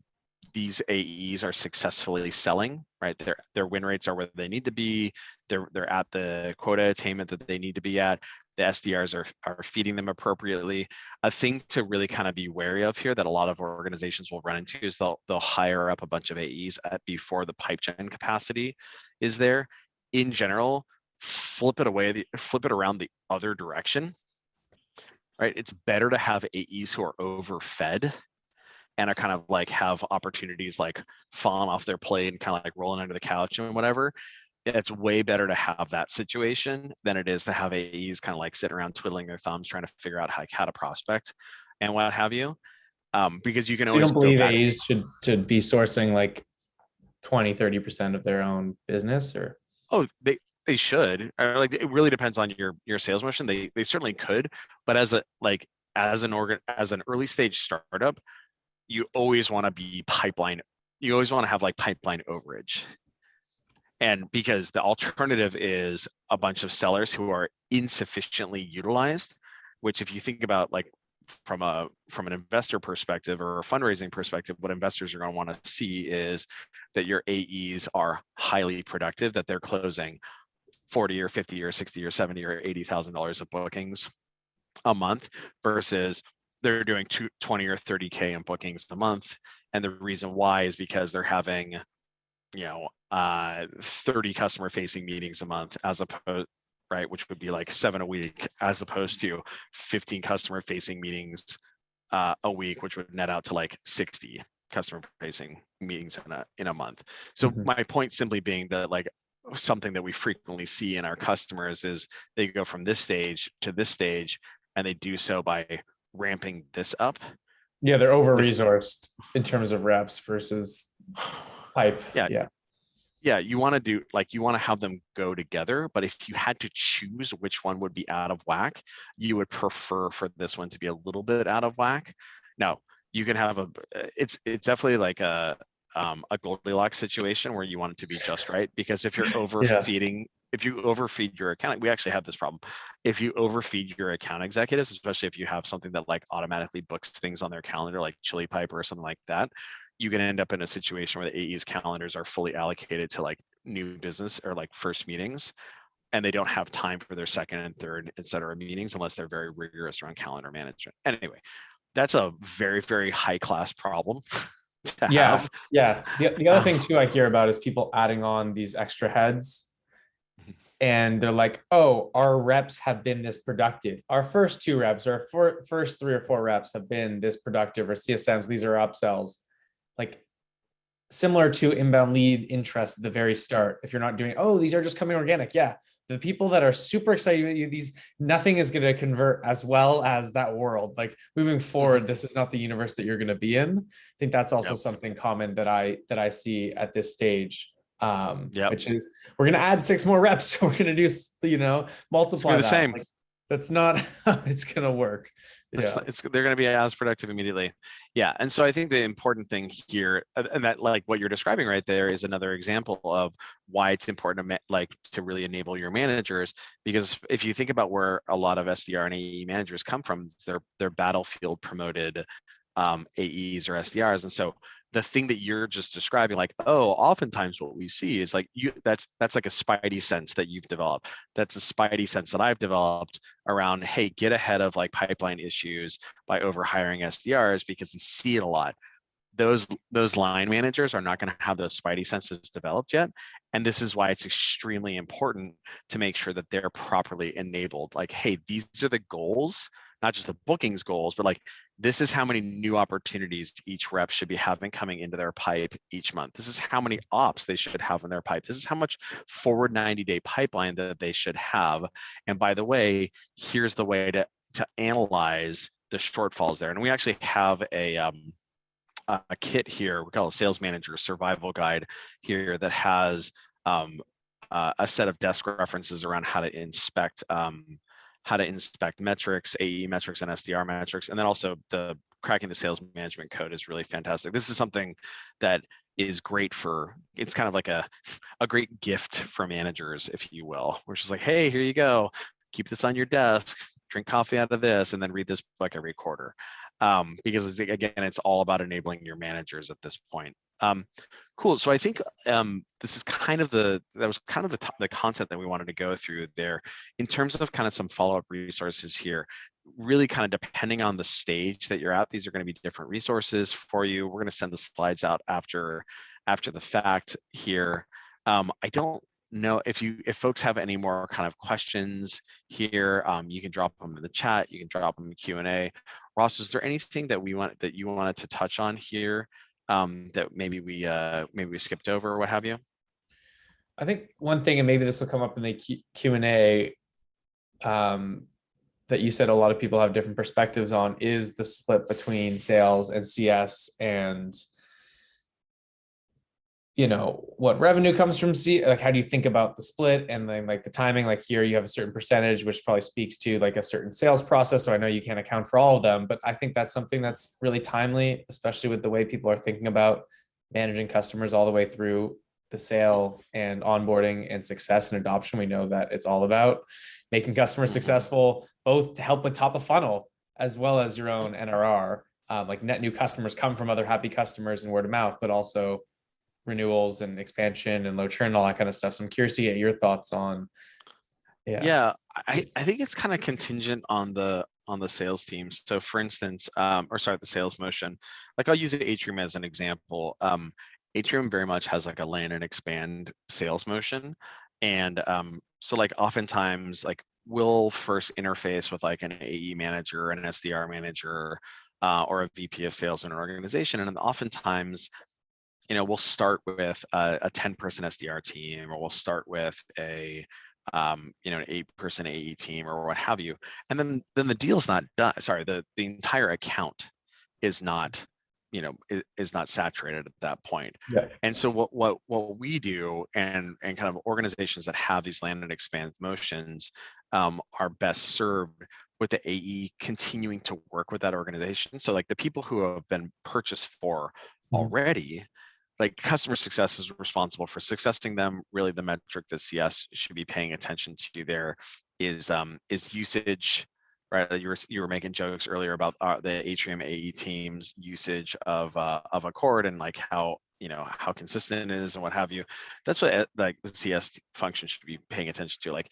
these AEs are successfully selling, right? Their win rates are where they need to be. They're at the quota attainment that they need to be at. The SDRs are feeding them appropriately. A thing to really kind of be wary of here that a lot of organizations will run into is they'll hire up a bunch of AEs before the pipe gen capacity is there. In general, flip it around the other direction, right? It's better to have AEs who are overfed and are kind of like have opportunities like falling off their plate and kind of like rolling under the couch and whatever. It's way better to have that situation than it is to have AEs kind of like sitting around twiddling their thumbs trying to figure out how to prospect and what have you. Because you can So you always don't go believe back. AEs should be sourcing like 20-30% of their own business, or? Oh, they should. Or like it really depends on your sales motion. They certainly could, but as an early stage startup, you always want to be pipeline. You always want to have like pipeline overage. And because the alternative is a bunch of sellers who are insufficiently utilized, which if you think about like from an investor perspective or a fundraising perspective, what investors are going to want to see is that your AEs are highly productive, that they're closing 40 or 50 or 60 or 70 or $80,000 of bookings a month versus they're doing 20 or 30K in bookings a month. And the reason why is because they're having 30 customer facing meetings a month as opposed, right, which would be like 7 a week, as opposed to 15 customer facing meetings a week, which would net out to like 60 customer facing meetings in a month. So my point simply being that like something that we frequently see in our customers is they go from this stage to this stage and they do so by ramping this up. Yeah, they're over-resourced in terms of reps versus pipe. Yeah, you want to have them go together, but if you had to choose which one would be out of whack, you would prefer for this one to be a little bit out of whack. Now, you can have it's definitely like a Goldilocks situation where you want it to be just right, because if you're overfeeding, if you overfeed your account, we actually have this problem. If you overfeed your account executives, especially if you have something that like automatically books things on their calendar, like Chili Pipe or something like that, you can end up in a situation where the AE's calendars are fully allocated to like new business or like first meetings, and they don't have time for their second and third, et cetera, meetings unless they're very rigorous around calendar management. Anyway, that's a very, very high class problem to have. Yeah. The other thing too I hear about is people adding on these extra heads. And they're like, oh, our reps have been this productive. Our first 2 reps, or first 3 or 4 reps have been this productive, or CSMs, these are upsells. Like similar to inbound lead interest at the very start. If you're not doing, oh, these are just coming organic. Yeah. The people that are super excited about you, nothing is going to convert as well as that world. Like moving forward, this is not the universe that you're going to be in. I think that's also something common that I see at this stage. Which is we're going to add 6 more reps. So we're going to do, multiply that. Same. Like, that's not how it's going to work. They're going to be as productive immediately. Yeah. And so I think the important thing here, and that like what you're describing right there is another example of why it's important to really enable your managers, because if you think about where a lot of SDR and AE managers come from, they're battlefield promoted AEs or SDRs. And so the thing that you're just describing, like, oh, oftentimes what we see is like that's like a spidey sense that you've developed. That's a spidey sense that I've developed around, hey, get ahead of like pipeline issues by overhiring SDRs, because you see it a lot. Those line managers are not going to have those spidey senses developed yet. And this is why it's extremely important to make sure that they're properly enabled. Like, hey, these are the goals, not just the bookings goals, but like, this is how many new opportunities each rep should be having coming into their pipe each month. This is how many ops they should have in their pipe. This is how much forward 90-day pipeline that they should have. And by the way, here's the way to analyze the shortfalls there. And we actually have a kit here, we call it Sales Manager Survival Guide here, that has a set of desk references around how to inspect metrics, AE metrics and SDR metrics. And then also the cracking the sales management code is really fantastic. This is something that is great it's kind of like a great gift for managers, if you will, which is like, hey, here you go, keep this on your desk, drink coffee out of this, and then read this book every quarter. because again, it's all about enabling your managers at this point. Cool. So I think this is kind of the content that we wanted to go through there. In terms of kind of some follow-up resources here, really kind of depending on the stage that you're at, these are going to be different resources for you. We're going to send the slides out after the fact here. I don't know if folks have any more kind of questions here. You can drop them in the chat. You can drop them in Q&A. Ross, is there anything that you wanted to touch on here that maybe we skipped over or what have you? I think one thing, and maybe this will come up in the Q&A, that you said a lot of people have different perspectives on, is the split between sales and CS, and what revenue comes from like how do you think about the split, and then like the timing, like here you have a certain percentage which probably speaks to like a certain sales process, so I know you can't account for all of them, but I think that's something that's really timely, especially with the way people are thinking about managing customers all the way through the sale and onboarding and success and adoption. We know that it's all about making customers successful, both to help with top of funnel as well as your own NRR, like net new customers come from other happy customers and word of mouth, but also renewals and expansion and low churn and all that kind of stuff. So I'm curious to get your thoughts on. Yeah, I think it's kind of contingent on the sales teams. So for instance, the sales motion, like I'll use Atrium as an example. Atrium very much has like a land and expand sales motion. And so like oftentimes like we'll first interface with like an AE manager, an SDR manager, or a VP of sales in an organization. And then oftentimes, we'll start with a 10-person SDR team, or we'll start with an 8-person AE team or what have you. And then the deal's not done. Sorry, the entire account is not, is not saturated at that point. Yeah. And so what we do, and kind of organizations that have these land and expand motions are best served with the AE continuing to work with that organization. So like the people who have been purchased for already, like customer success is responsible for successing them. Really, the metric that CS should be paying attention to there is usage, right? You were making jokes earlier about the Atrium AE team's usage of Accord, and like how consistent it is and what have you. That's what like the CS function should be paying attention to, like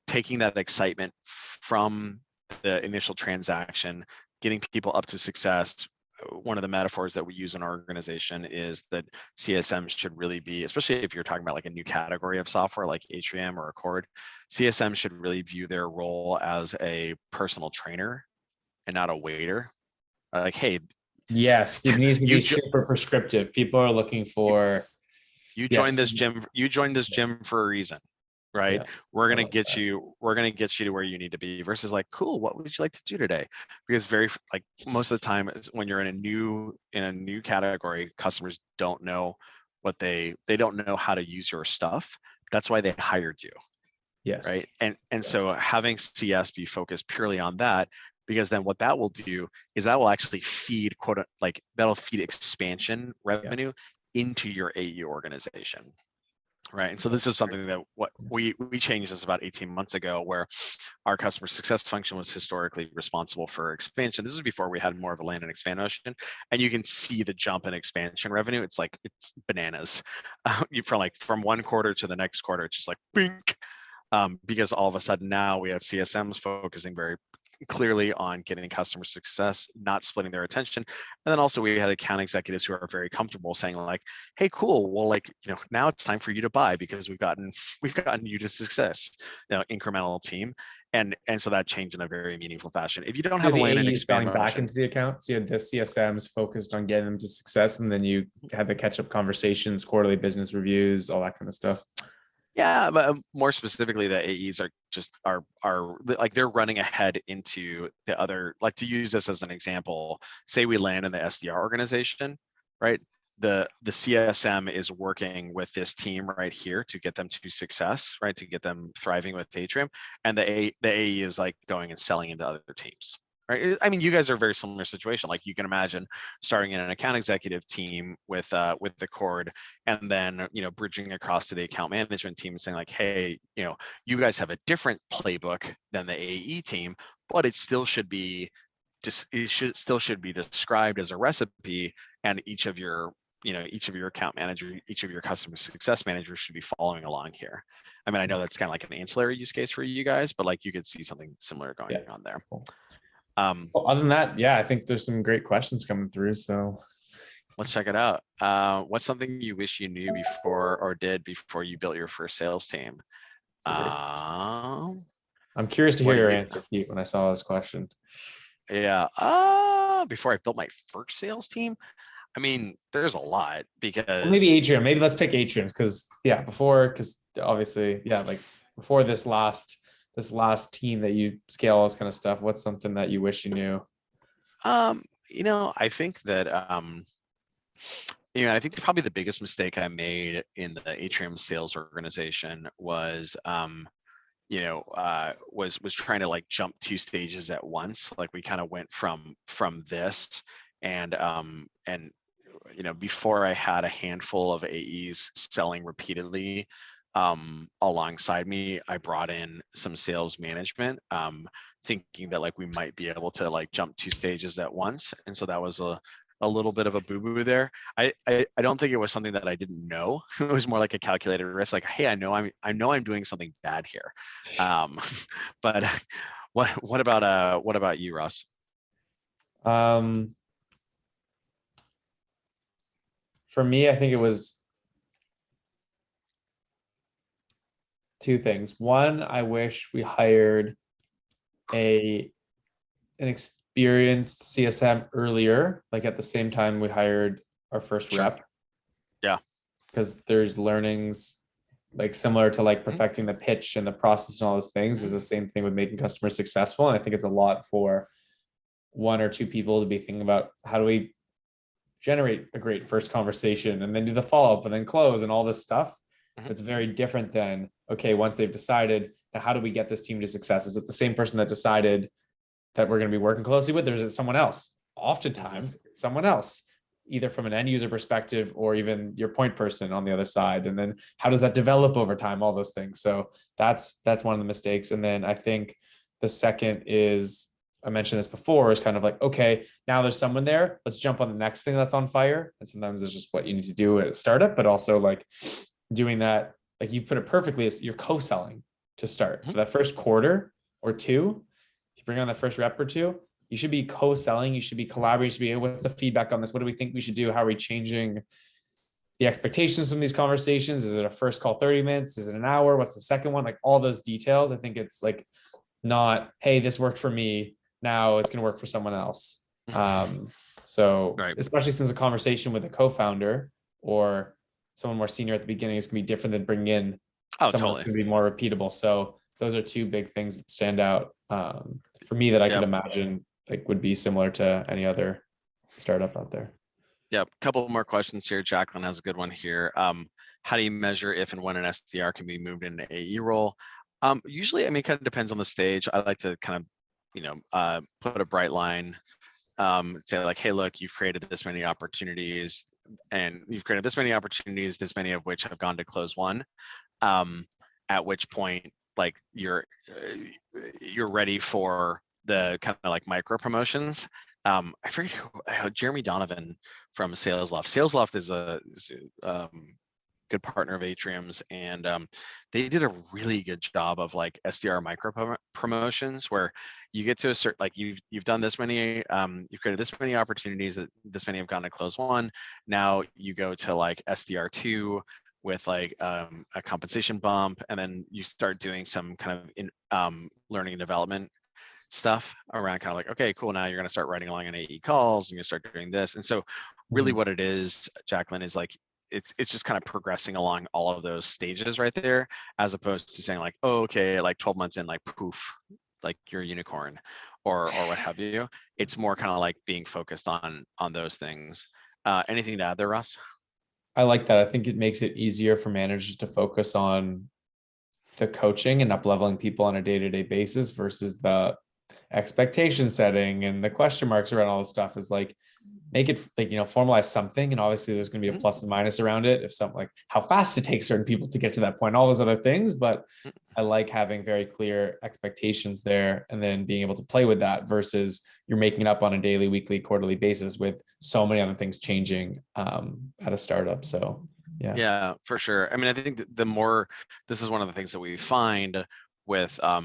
taking that excitement from the initial transaction, getting people up to success. One of the metaphors that we use in our organization is that CSMs should really be, especially if you're talking about like a new category of software like Atrium or Accord, CSMs should really view their role as a personal trainer and not a waiter. Like, hey, yes, it needs to be super prescriptive. People are looking for. You joined this gym. You joined this gym for a reason, right? Yeah, we're gonna get you. We're gonna get you to where you need to be. Versus like, cool. What would you like to do today? Because like most of the time, when you're in a new category, customers don't know what they don't know how to use your stuff. That's why they hired you. Yes. Right. And so having CS be focused purely on that, because then what that will do is that will actually feed that'll feed expansion revenue into your AE organization. Right. And so this is something that what we changed this about 18 months ago, where our customer success function was historically responsible for expansion. This was before we had more of a land and expand motion. And you can see the jump in expansion revenue. It's bananas. From one quarter to the next quarter, it's just like bink. Because all of a sudden now we have CSMs focusing very clearly on getting customer success, not splitting their attention. And then also we had account executives who are very comfortable saying like, hey, cool, well, now it's time for you to buy because we've gotten you to success, incremental team. And so that changed in a very meaningful fashion. If you don't have a land and expand selling back into the account, so you had the CSMs focused on getting them to success, and then you had the catch-up conversations, quarterly business reviews, all that kind of stuff. Yeah, but more specifically, the AEs are like they're running ahead into the other. Like, to use this as an example, say we land in the SDR organization, right? The CSM is working with this team right here to get them to success, right? To get them thriving with Atrium, and the AE is like going and selling into other teams. Right. I mean, you guys are a very similar situation. Like you can imagine starting in an account executive team with the Accord, and then bridging across to the account management team and saying like, hey, you guys have a different playbook than the AE team, but it still should be should be described as a recipe, and each of your account manager, each of your customer success managers should be following along here. I mean, I know that's kind of like an ancillary use case for you guys, but like you could see something similar going on there. Cool. Well, other than that, I think there's some great questions coming through. So let's check it out. What's something you wish you knew before or did before you built your first sales team? I'm curious to hear your answer, Pete, when I saw this question. Yeah. Before I built my first sales team, I mean, there's a lot because maybe Atrium. Maybe let's pick Atrium because obviously, like before this last team that you scale all this kind of stuff, what's something that you wish you knew? I think that I think probably the biggest mistake I made in the Atrium sales organization was was trying to like jump 2 stages at once. Like we kind of went from this and before I had a handful of AEs selling repeatedly alongside me, I brought in some sales management, thinking that like we might be able to like jump 2 stages at once. And so that was a little bit of a boo-boo there. I don't think it was something that I didn't know. It was more like a calculated risk, like, hey, I know I'm doing something bad here. But what about you, Ross? For me, I think it was 2 things. One, I wish we hired an experienced CSM earlier, like at the same time we hired our first rep. Yeah. Because there's learnings like similar to like perfecting the pitch and the process and all those things. There's the same thing with making customers successful. And I think it's a lot for 1 or 2 people to be thinking about how do we generate a great first conversation and then do the follow-up and then close and all this stuff. It's very different than, okay, once they've decided, now how do we get this team to success? Is it the same person that decided that we're going to be working closely with, or is it someone else? Oftentimes it's someone else, either from an end user perspective or even your point person on the other side. And then how does that develop over time? All those things. So that's one of the mistakes. And then I think the second is, I mentioned this before, is kind of like, okay, now there's someone there, let's jump on the next thing that's on fire. And sometimes it's just what you need to do at a startup, but also like doing that, like you put it perfectly, you're co-selling to start for that first quarter or 2. If you bring on that first rep or 2, you should be co-selling, you should be collaborating, you should be, hey, what's the feedback on this? What do we think we should do? How are we changing the expectations from these conversations? Is it a first call 30 minutes? Is it an hour? What's the second one? Like all those details. I think it's like not, hey, this worked for me, now it's going to work for someone else. So right. Especially since a conversation with a co-founder or someone more senior at the beginning is going to be different than bringing in someone who's going to be more repeatable. So those are 2 big things that stand out for me that I could imagine like would be similar to any other startup out there. Yep. A couple more questions here. Jacqueline has a good one here. How do you measure if and when an SDR can be moved into AE role? Usually, I mean, it kind of depends on the stage. I like to kind of, put a bright line, say like, hey, look, you've created this many opportunities and this many of which have gone to close 1. At which point, like you're ready for the kind of like micro promotions. I forget who, Jeremy Donovan from SalesLoft. SalesLoft is a good partner of Atrium's, and they did a really good job of like SDR micro promotions where you get to a certain, like you've done this many, you've created this many opportunities, that this many have gone to close 1. Now you go to like SDR 2 with like a compensation bump, and then you start doing some kind of learning and development stuff around kind of like, okay, cool, now you're going to start writing along on AE calls and you start doing this. And so really what it is, Jacqueline, is like it's just kind of progressing along all of those stages right there, as opposed to saying like, oh, okay, like 12 months in, like poof, like you're a unicorn or what have you. It's more kind of like being focused on those things. Anything to add there, Ross? I like that. I think it makes it easier for managers to focus on the coaching and up leveling people on a day-to-day basis versus the expectation setting and the question marks around all this stuff is like, make it like, formalize something. And obviously there's going to be a plus and minus around it. If something like how fast it takes certain people to get to that point, all those other things. But I like having very clear expectations there and then being able to play with that versus you're making it up on a daily, weekly, quarterly basis with so many other things changing at a startup. So yeah, for sure. I mean, I think this is one of the things that we find with a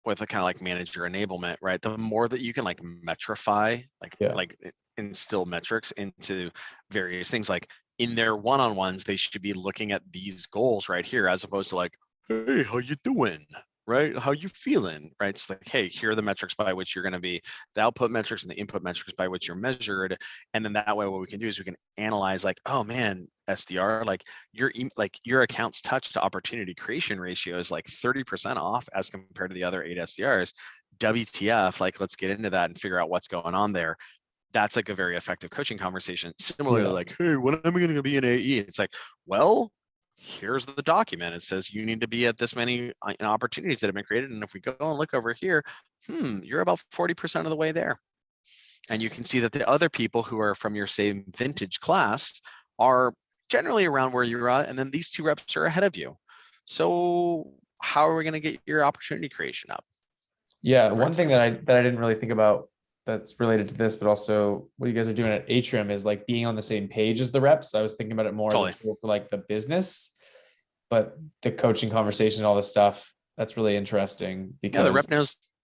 kind of like manager enablement, right? The more that you can like metrify, like instill metrics into various things, like in their one-on-ones, they should be looking at these goals right here, as opposed to like, hey, how you doing? Right? How you feeling? Right? It's like, hey, here are the metrics by which you're going to be, the output metrics and the input metrics by which you're measured. And then that way, what we can do is we can analyze like, oh man, SDR, like your account's touch to opportunity creation ratio is like 30% off as compared to the other 8 SDRs. WTF, like let's get into that and figure out what's going on there. That's like a very effective coaching conversation. Similarly, like, hey, when am I going to be an AE? It's like, well, here's the document. It says you need to be at this many opportunities that have been created. And if we go and look over here, you're about 40% of the way there. And you can see that the other people who are from your same vintage class are generally around where you're at. And then these 2 reps are ahead of you. So how are we going to get your opportunity creation up? Yeah. One thing that I didn't really think about that's related to this, but also what you guys are doing at Atrium is like being on the same page as the reps. I was thinking about it more as a tool for like the business, but the coaching conversation, all this stuff, that's really interesting because the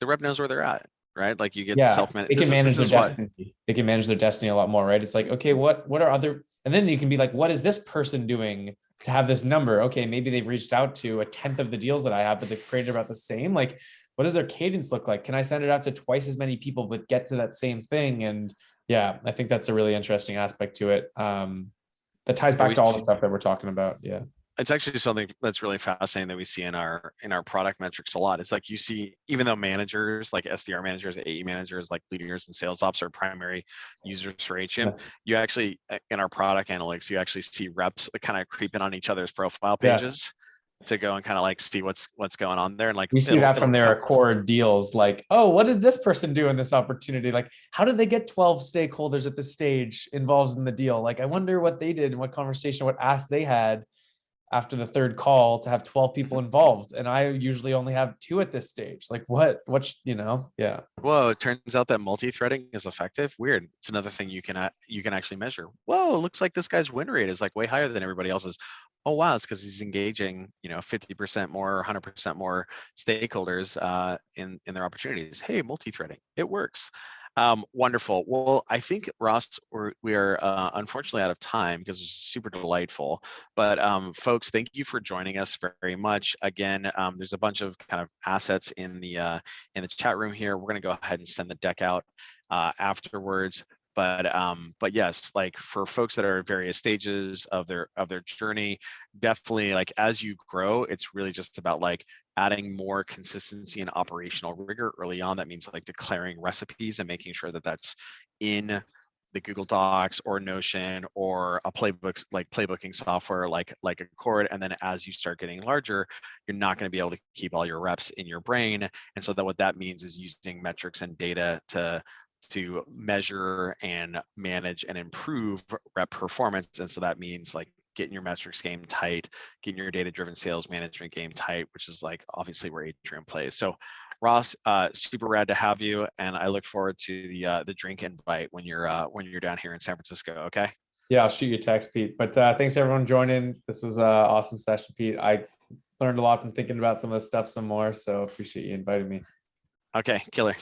rep knows where they're at, right? Like you get self-managed. They can manage their destiny. They can manage their destiny a lot more, right? it's like, okay, what are other, and then you can be like, what is this person doing to have this number? Okay, maybe they've reached out to 1/10 of the deals that I have, but they've created about the same. Like, what does their cadence look like? Can I send it out to twice as many people but get to that same thing? And yeah, I think that's a really interesting aspect to it. That ties back to all the stuff that we're talking about. Yeah. It's actually something that's really fascinating that we see in our product metrics a lot. It's like you see, even though managers like SDR managers, AE managers, like leaders and sales ops are primary users for Atrium, you actually, in our product analytics, you actually see reps kind of creeping on each other's profile pages to go and kind of like see what's going on there. And like we see that from their core deals, like, oh, what did this person do in this opportunity? Like, how did they get 12 stakeholders at this stage involved in the deal? Like, I wonder what they did and what conversation, what ask they had after the 3rd call to have 12 people involved. And I usually only have 2 at this stage. Like what's, yeah. Whoa, it turns out that multi-threading is effective. Weird. It's another thing you can actually measure. Whoa, it looks like this guy's win rate is like way higher than everybody else's. Oh, wow, it's because he's engaging, 50% more, 100% more stakeholders in their opportunities. Hey, multi-threading, it works. Wonderful. Well, I think, Ross, we are unfortunately out of time because it's super delightful. But folks, thank you for joining us very much. Again, there's a bunch of kind of assets in the chat room here. We're going to go ahead and send the deck out afterwards. But yes, like for folks that are at various stages of their journey, definitely like as you grow, it's really just about like adding more consistency and operational rigor early on. That means like declaring recipes and making sure that that's in the Google Docs or Notion or a playbooks like playbooking software like Accord. And then as you start getting larger, you're not going to be able to keep all your reps in your brain. And so that what that means is using metrics and data to measure and manage and improve rep performance. And so that means like getting your metrics game tight, getting your data-driven sales management game tight, which is like obviously where Atrium plays. So Ross, super rad to have you. And I look forward to the drink invite when you're down here in San Francisco. Okay. Yeah, I'll shoot you a text, Pete. But thanks everyone joining. This was an awesome session, Pete. I learned a lot from thinking about some of this stuff some more. So appreciate you inviting me. Okay, killer.